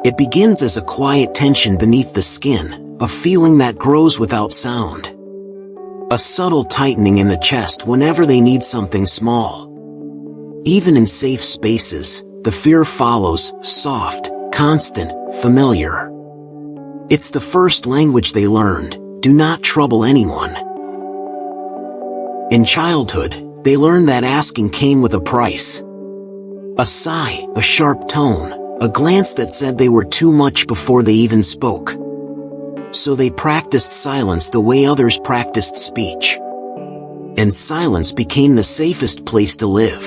It begins as a quiet tension beneath the skin, a feeling that grows without sound. A subtle tightening in the chest whenever they need something small. Even in safe spaces, the fear follows, soft, constant, familiar. It's the first language they learned: do not trouble anyone. In childhood, they learned that asking came with a price. A sigh, a sharp tone, a glance that said they were too much before they even spoke. So they practiced silence the way others practiced speech. And silence became the safest place to live.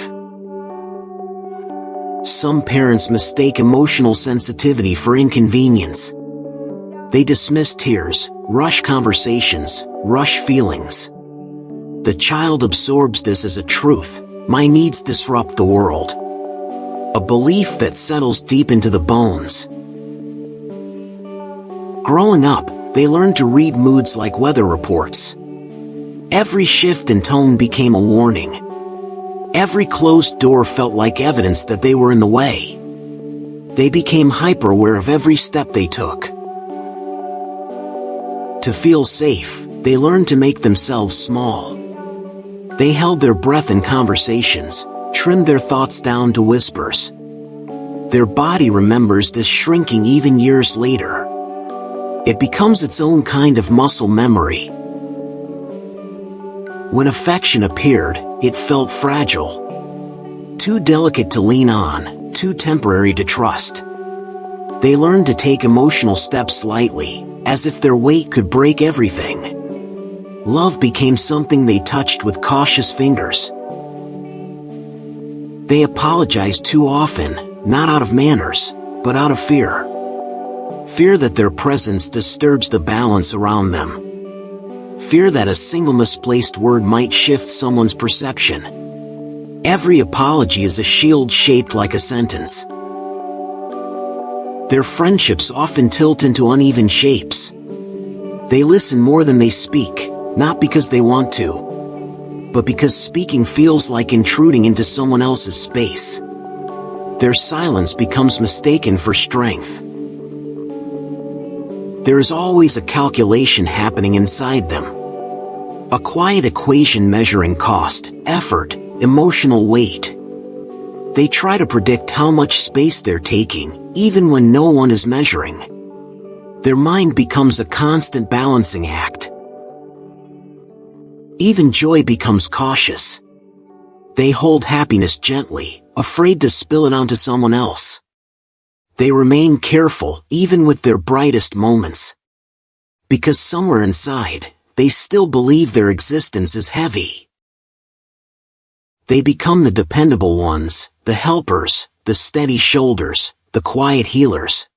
Some parents mistake emotional sensitivity for inconvenience. They dismiss tears, rush conversations, rush feelings. The child absorbs this as a truth: my needs disrupt the world. A belief that settles deep into the bones. Growing up, they learned to read moods like weather reports. Every shift in tone became a warning. Every closed door felt like evidence that they were in the way. They became hyper-aware of every step they took. To feel safe, they learned to make themselves small. They held their breath in conversations, trimmed their thoughts down to whispers. Their body remembers this shrinking even years later. It becomes its own kind of muscle memory. When affection appeared, it felt fragile. Too delicate to lean on, too temporary to trust. They learned to take emotional steps lightly, as if their weight could break everything. Love became something they touched with cautious fingers. They apologized too often, not out of manners, but out of fear. Fear that their presence disturbs the balance around them. Fear that a single misplaced word might shift someone's perception. Every apology is a shield shaped like a sentence. Their friendships often tilt into uneven shapes. They listen more than they speak, not because they want to, but because speaking feels like intruding into someone else's space. Their silence becomes mistaken for strength. There is always a calculation happening inside them. A quiet equation measuring cost, effort, emotional weight. They try to predict how much space they're taking, even when no one is measuring. Their mind becomes a constant balancing act. Even joy becomes cautious. They hold happiness gently, afraid to spill it onto someone else. They remain careful, even with their brightest moments. Because somewhere inside, they still believe their existence is heavy. They become the dependable ones, the helpers, the steady shoulders, the quiet healers.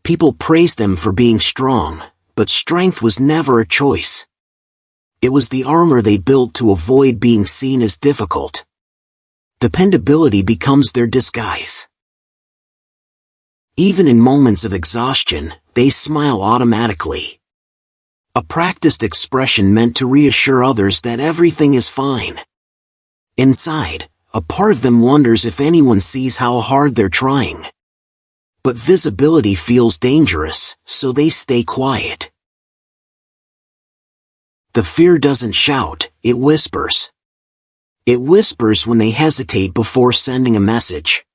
People praise them for being strong, but strength was never a choice. It was the armor they built to avoid being seen as difficult. Dependability becomes their disguise. Even in moments of exhaustion, they smile automatically. A practiced expression meant to reassure others that everything is fine. Inside, a part of them wonders if anyone sees how hard they're trying. But visibility feels dangerous, so they stay quiet. The fear doesn't shout, it whispers. It whispers when they hesitate before sending a message.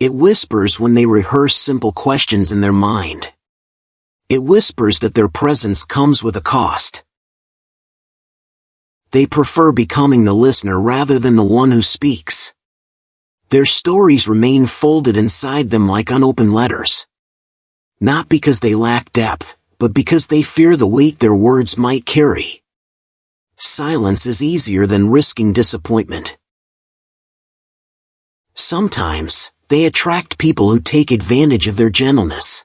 It whispers when they rehearse simple questions in their mind. It whispers that their presence comes with a cost. They prefer becoming the listener rather than the one who speaks. Their stories remain folded inside them like unopened letters. Not because they lack depth, but because they fear the weight their words might carry. Silence is easier than risking disappointment. Sometimes, they attract people who take advantage of their gentleness.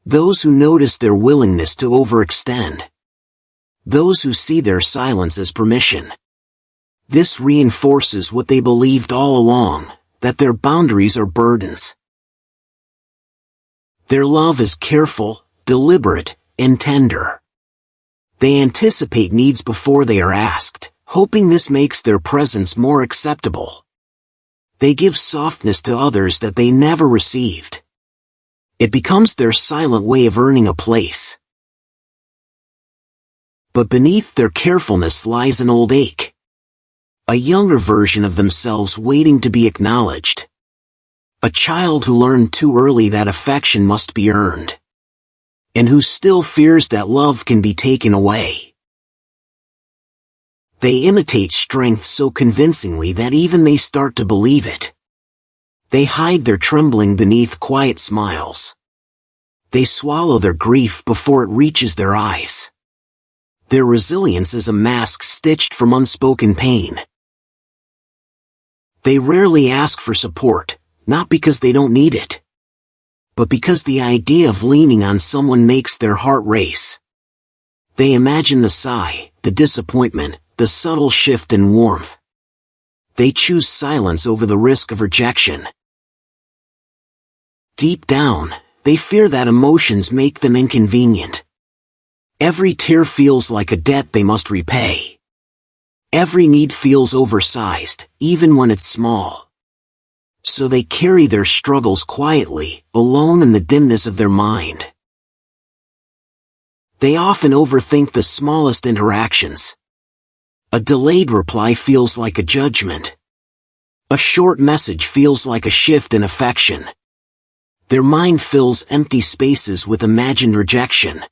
Those who notice their willingness to overextend. Those who see their silence as permission. This reinforces what they believed all along, that their boundaries are burdens. Their love is careful, deliberate, and tender. They anticipate needs before they are asked, hoping this makes their presence more acceptable. They give softness to others that they never received. It becomes their silent way of earning a place. But beneath their carefulness lies an old ache. A younger version of themselves waiting to be acknowledged. A child who learned too early that affection must be earned. And who still fears that love can be taken away. They imitate strength so convincingly that even they start to believe it. They hide their trembling beneath quiet smiles. They swallow their grief before it reaches their eyes. Their resilience is a mask stitched from unspoken pain. They rarely ask for support, not because they don't need it, but because the idea of leaning on someone makes their heart race. They imagine the sigh, the disappointment, the subtle shift in warmth. They choose silence over the risk of rejection. Deep down, they fear that emotions make them inconvenient. Every tear feels like a debt they must repay. Every need feels oversized, even when it's small. So they carry their struggles quietly, alone in the dimness of their mind. They often overthink the smallest interactions. A delayed reply feels like a judgment. A short message feels like a shift in affection. Their mind fills empty spaces with imagined rejection.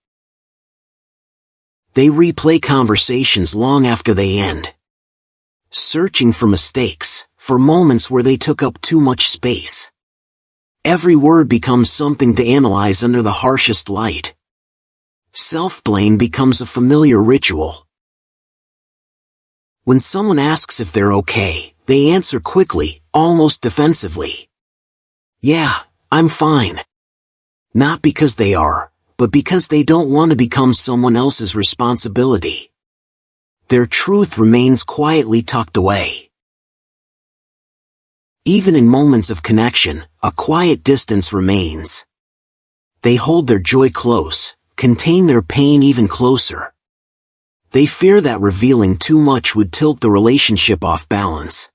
They replay conversations long after they end, searching for mistakes, for moments where they took up too much space. Every word becomes something to analyze under the harshest light. Self-blame becomes a familiar ritual. When someone asks if they're okay, they answer quickly, almost defensively. Yeah, I'm fine. Not because they are, but because they don't want to become someone else's responsibility. Their truth remains quietly tucked away. Even in moments of connection, a quiet distance remains. They hold their joy close, contain their pain even closer. They fear that revealing too much would tilt the relationship off balance.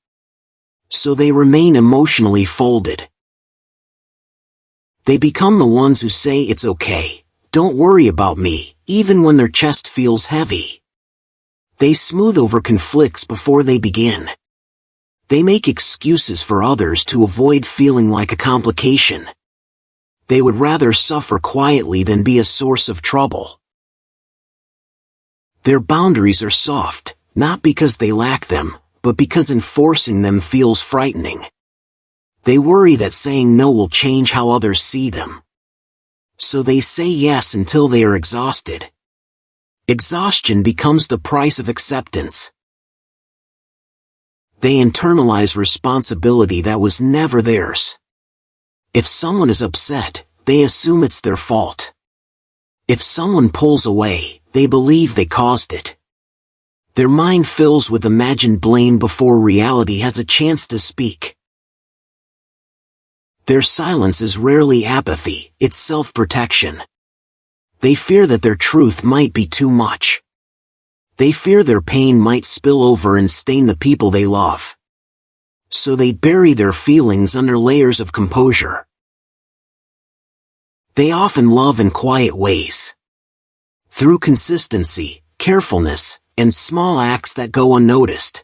So they remain emotionally folded. They become the ones who say it's okay, don't worry about me, even when their chest feels heavy. They smooth over conflicts before they begin. They make excuses for others to avoid feeling like a complication. They would rather suffer quietly than be a source of trouble. Their boundaries are soft, not because they lack them, but because enforcing them feels frightening. They worry that saying no will change how others see them. So they say yes until they are exhausted. Exhaustion becomes the price of acceptance. They internalize responsibility that was never theirs. If someone is upset, they assume it's their fault. If someone pulls away, they believe they caused it. Their mind fills with imagined blame before reality has a chance to speak. Their silence is rarely apathy, it's self-protection. They fear that their truth might be too much. They fear their pain might spill over and stain the people they love. So they bury their feelings under layers of composure. They often love in quiet ways. Through consistency, carefulness, and small acts that go unnoticed.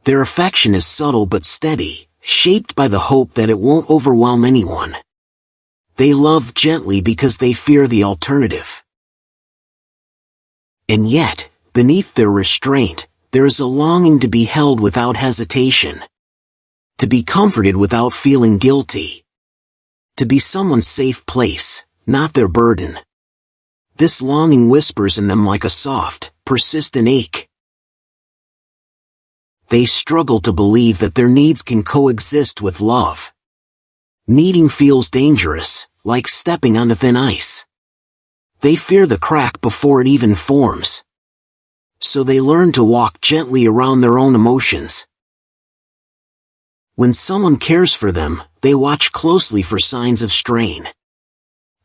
Their affection is subtle but steady, shaped by the hope that it won't overwhelm anyone. They love gently because they fear the alternative. And yet, beneath their restraint, there is a longing to be held without hesitation. To be comforted without feeling guilty. To be someone's safe place, not their burden. This longing whispers in them like a soft, persistent ache. They struggle to believe that their needs can coexist with love. Needing feels dangerous, like stepping on thin ice. They fear the crack before it even forms. So they learn to walk gently around their own emotions. When someone cares for them, they watch closely for signs of strain.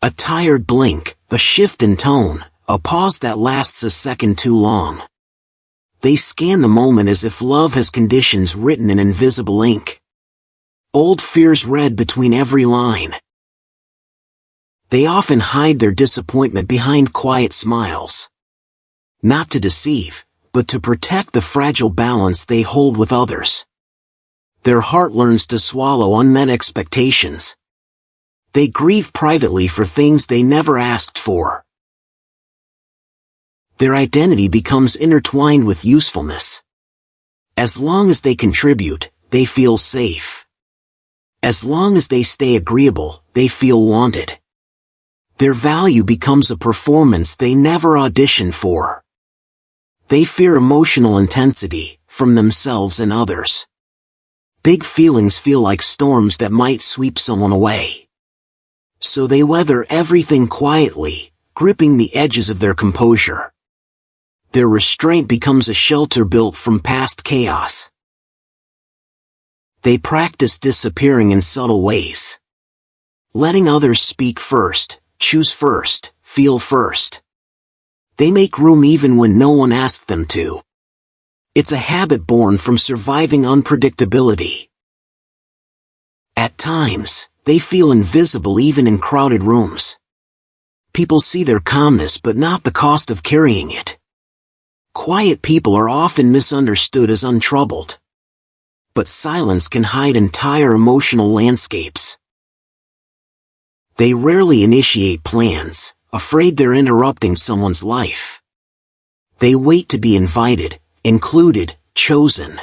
A tired blink, a shift in tone, a pause that lasts a second too long. They scan the moment as if love has conditions written in invisible ink. Old fears read between every line. They often hide their disappointment behind quiet smiles. Not to deceive, but to protect the fragile balance they hold with others. Their heart learns to swallow unmet expectations. They grieve privately for things they never asked for. Their identity becomes intertwined with usefulness. As long as they contribute, they feel safe. As long as they stay agreeable, they feel wanted. Their value becomes a performance they never auditioned for. They fear emotional intensity, from themselves and others. Big feelings feel like storms that might sweep someone away. So they weather everything quietly, gripping the edges of their composure. Their restraint becomes a shelter built from past chaos. They practice disappearing in subtle ways. Letting others speak first, choose first, feel first. They make room even when no one asked them to. It's a habit born from surviving unpredictability. At times, they feel invisible even in crowded rooms. People see their calmness but not the cost of carrying it. Quiet people are often misunderstood as untroubled. But silence can hide entire emotional landscapes. They rarely initiate plans, afraid they're interrupting someone's life. They wait to be invited, included, chosen.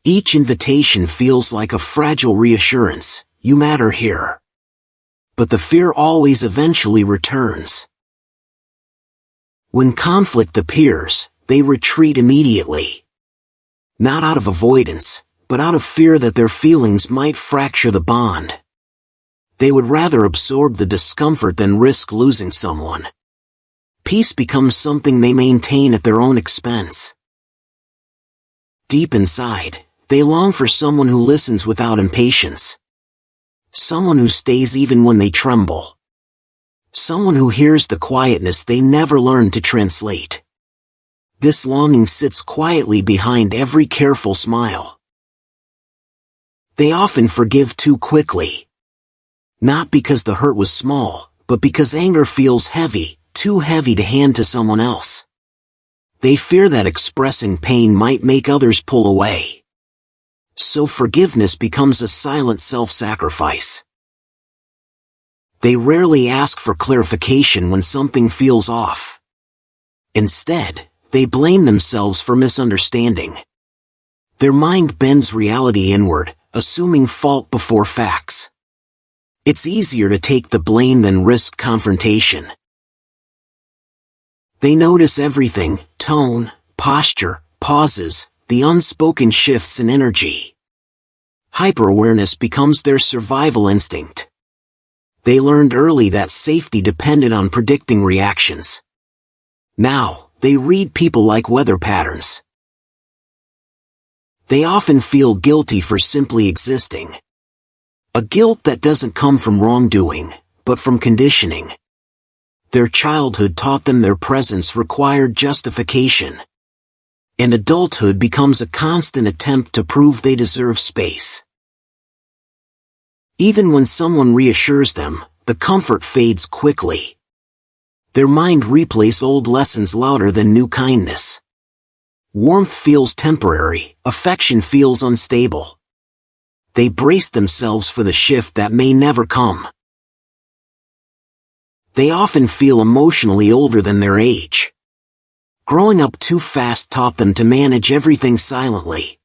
Each invitation feels like a fragile reassurance, you matter here. But the fear always eventually returns. When conflict appears, they retreat immediately. Not out of avoidance, but out of fear that their feelings might fracture the bond. They would rather absorb the discomfort than risk losing someone. Peace becomes something they maintain at their own expense. Deep inside, they long for someone who listens without impatience. Someone who stays even when they tremble. Someone who hears the quietness they never learned to translate. This longing sits quietly behind every careful smile. They often forgive too quickly. Not because the hurt was small, but because anger feels heavy, too heavy to hand to someone else. They fear that expressing pain might make others pull away. So forgiveness becomes a silent self-sacrifice. They rarely ask for clarification when something feels off. Instead, they blame themselves for misunderstanding. Their mind bends reality inward, assuming fault before facts. It's easier to take the blame than risk confrontation. They notice everything: tone, posture, pauses, the unspoken shifts in energy. Hyper-awareness becomes their survival instinct. They learned early that safety depended on predicting reactions. Now, they read people like weather patterns. They often feel guilty for simply existing. A guilt that doesn't come from wrongdoing, but from conditioning. Their childhood taught them their presence required justification. And adulthood becomes a constant attempt to prove they deserve space. Even when someone reassures them, the comfort fades quickly. Their mind replays old lessons louder than new kindness. Warmth feels temporary, affection feels unstable. They brace themselves for the shift that may never come. They often feel emotionally older than their age. Growing up too fast taught them to manage everything silently.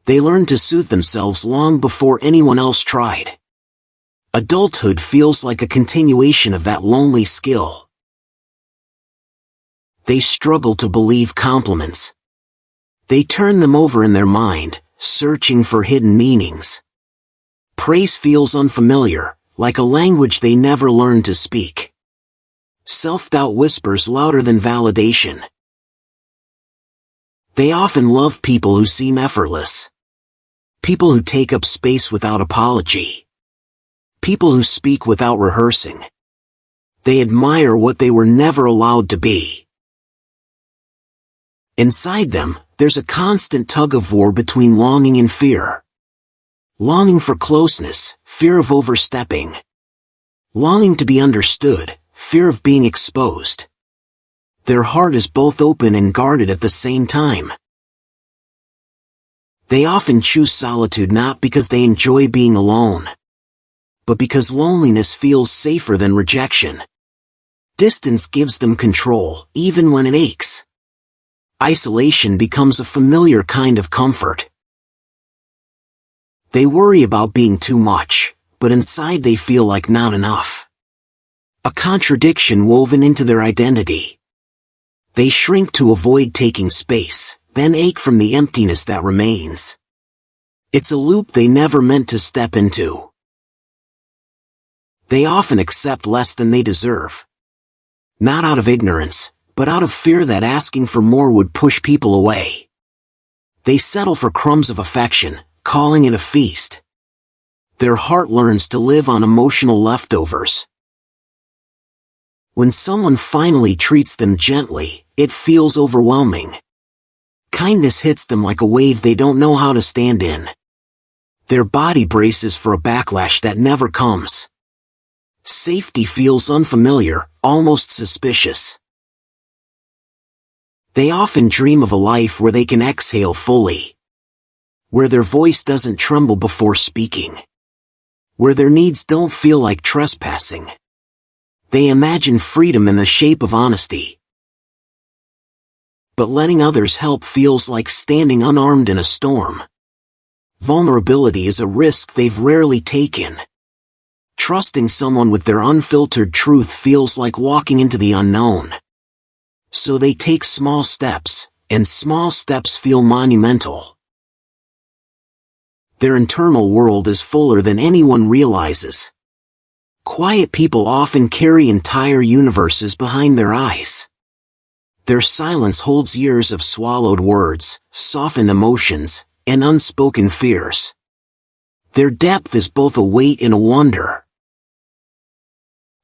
They learned to soothe themselves long before anyone else tried. Adulthood feels like a continuation of that lonely skill. They struggle to believe compliments. They turn them over in their mind, searching for hidden meanings. Praise feels unfamiliar, like a language they never learned to speak. Self-doubt whispers louder than validation. They often love people who seem effortless. People who take up space without apology. People who speak without rehearsing. They admire what they were never allowed to be. Inside them, there's a constant tug-of-war between longing and fear. Longing for closeness, fear of overstepping. Longing to be understood, fear of being exposed. Their heart is both open and guarded at the same time. They often choose solitude not because they enjoy being alone, but because loneliness feels safer than rejection. Distance gives them control, even when it aches. Isolation becomes a familiar kind of comfort. They worry about being too much, but inside they feel like not enough. A contradiction woven into their identity. They shrink to avoid taking space, then ache from the emptiness that remains. It's a loop they never meant to step into. They often accept less than they deserve. Not out of ignorance, but out of fear that asking for more would push people away. They settle for crumbs of affection, calling it a feast. Their heart learns to live on emotional leftovers. When someone finally treats them gently, it feels overwhelming. Kindness hits them like a wave they don't know how to stand in. Their body braces for a backlash that never comes. Safety feels unfamiliar, almost suspicious. They often dream of a life where they can exhale fully. Where their voice doesn't tremble before speaking. Where their needs don't feel like trespassing. They imagine freedom in the shape of honesty. But letting others help feels like standing unarmed in a storm. Vulnerability is a risk they've rarely taken. Trusting someone with their unfiltered truth feels like walking into the unknown. So they take small steps, and small steps feel monumental. Their internal world is fuller than anyone realizes. Quiet people often carry entire universes behind their eyes. Their silence holds years of swallowed words, softened emotions, and unspoken fears. Their depth is both a weight and a wonder.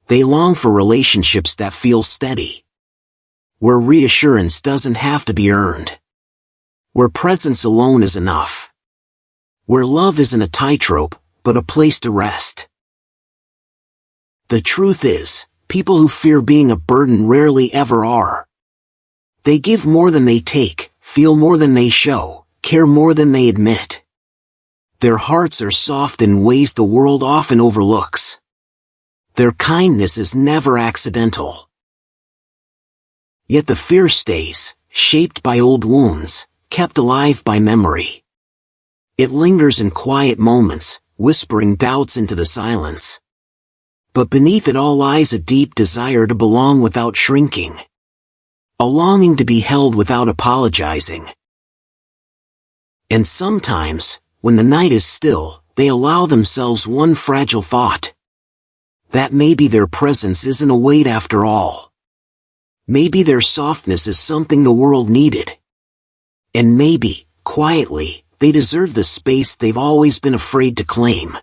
They long for relationships that feel steady. Where reassurance doesn't have to be earned. Where presence alone is enough. Where love isn't a tightrope, but a place to rest. The truth is, people who fear being a burden rarely ever are. They give more than they take, feel more than they show, care more than they admit. Their hearts are soft in ways the world often overlooks. Their kindness is never accidental. Yet the fear stays, shaped by old wounds, kept alive by memory. It lingers in quiet moments, whispering doubts into the silence. But beneath it all lies a deep desire to belong without shrinking. A longing to be held without apologizing. And sometimes, when the night is still, they allow themselves one fragile thought. That maybe their presence isn't a weight after all. Maybe their softness is something the world needed. And maybe, quietly, they deserve the space they've always been afraid to claim.